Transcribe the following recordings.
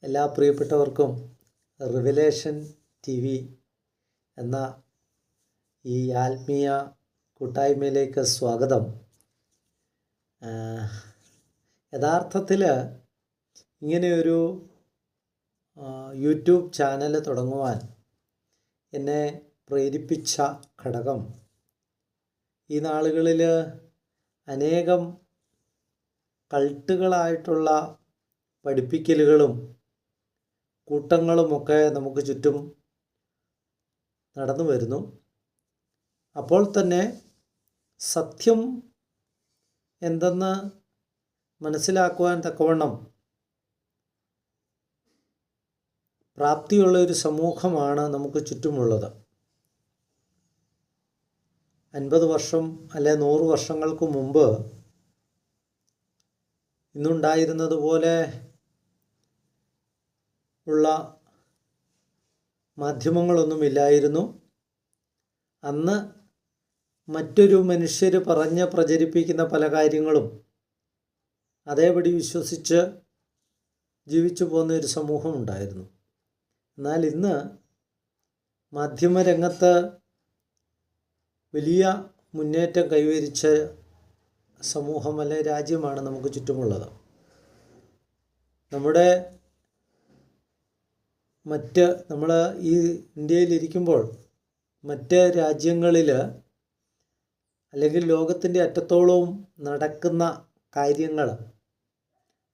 എല്ലാ പ്രിയപ്പെട്ടവർക്കും revelation T V എന്ന ഈ ആത്മീയ കൂട്ടായ്മയിലേക്ക് സ്വാഗതം. യഥാർത്ഥത്തിൽ ഇങ്ങനെയൊരു യൂട്യൂബ് ചാനൽ തുടങ്ങുവാൻ എന്നെ പ്രേരിപ്പിച്ച ഘടകം ഈ നാളുകളിൽ അനേകം കൾട്ടുകളായിട്ടുള്ള പഠിപ്പിക്കലുകളും കൂട്ടങ്ങളുമൊക്കെ നമുക്ക് ചുറ്റും നടന്നു വരുന്നു. അപ്പോൾ തന്നെ സത്യം എന്തെന്ന് മനസ്സിലാക്കുവാൻ തക്കവണ്ണം പ്രാപ്തിയുള്ള ഒരു സമൂഹമാണ് നമുക്ക് ചുറ്റുമുള്ളത്. 50 വർഷം അല്ലെ 100 വർഷങ്ങൾക്ക് മുമ്പ് ഇന്നുണ്ടായിരുന്നത് പോലെ ഉള്ള മാധ്യമങ്ങളൊന്നുമില്ലായിരുന്നു. അന്ന് മറ്റൊരു മനുഷ്യർ പറഞ്ഞ് പ്രചരിപ്പിക്കുന്ന പല കാര്യങ്ങളും അതേപടി വിശ്വസിച്ച് ജീവിച്ചു പോകുന്ന ഒരു സമൂഹം ഉണ്ടായിരുന്നു. എന്നാൽ ഇന്ന് മാധ്യമരംഗത്ത് വലിയ മുന്നേറ്റം കൈവരിച്ച സമൂഹം അല്ലെ രാജ്യമാണ് നമുക്ക് ചുറ്റുമുള്ളത്. നമ്മൾ ഈ ഇന്ത്യയിലിരിക്കുമ്പോൾ മറ്റ് രാജ്യങ്ങളിൽ അല്ലെങ്കിൽ ലോകത്തിൻ്റെ അറ്റത്തോളവും നടക്കുന്ന കാര്യങ്ങൾ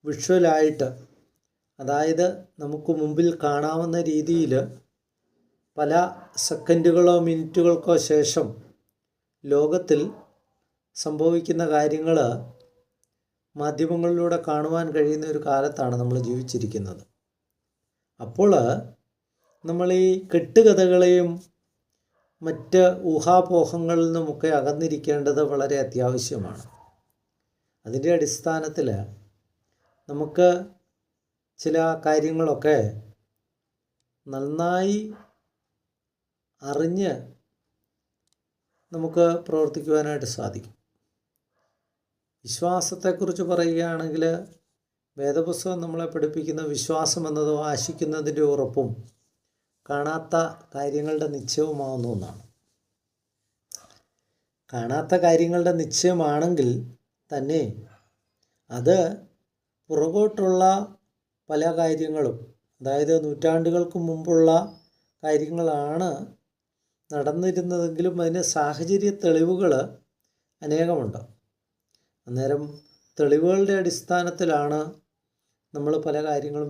വിഷ്വലായിട്ട്, അതായത് നമുക്ക് മുമ്പിൽ കാണാവുന്ന രീതിയിൽ പല സെക്കൻഡുകളോ മിനിറ്റുകൾക്കോ ശേഷം ലോകത്തിൽ സംഭവിക്കുന്ന കാര്യങ്ങൾ മാധ്യമങ്ങളിലൂടെ കാണുവാൻ കഴിയുന്ന ഒരു കാലത്താണ് നമ്മൾ ജീവിച്ചിരിക്കുന്നത്. അപ്പോൾ നമ്മൾ ഈ കെട്ടുകഥകളെയും മറ്റ് ഊഹാപോഹങ്ങളിൽ നിന്നുമൊക്കെ അകന്നിരിക്കേണ്ടത് വളരെ അത്യാവശ്യമാണ്. അതിൻ്റെ അടിസ്ഥാനത്തിൽ നമുക്ക് ചില കാര്യങ്ങളൊക്കെ നന്നായി അറിഞ്ഞ് നമുക്ക് പ്രവർത്തിക്കുവാനായിട്ട് സാധിക്കും. വിശ്വാസത്തെക്കുറിച്ച് പറയുകയാണെങ്കിൽ വേദപുസ്തകം നമ്മളെ പഠിപ്പിക്കുന്ന വിശ്വാസം എന്നത് ആശിക്കുന്നതിൻ്റെ ഉറപ്പും കാണാത്ത കാര്യങ്ങളുടെ നിശ്ചയവുമാവുന്ന ഒന്നാണ്. കാണാത്ത കാര്യങ്ങളുടെ നിശ്ചയമാണെങ്കിൽ തന്നെ അത് പുറകോട്ടുള്ള പല കാര്യങ്ങളും, അതായത് നൂറ്റാണ്ടുകൾക്ക് മുമ്പുള്ള കാര്യങ്ങളാണ് നടന്നിരുന്നതെങ്കിലും അതിന് സാഹചര്യ തെളിവുകൾ അനേകമുണ്ട്. അന്നേരം തെളിവുകളുടെ അടിസ്ഥാനത്തിലാണ് നമ്മൾ പല കാര്യങ്ങളും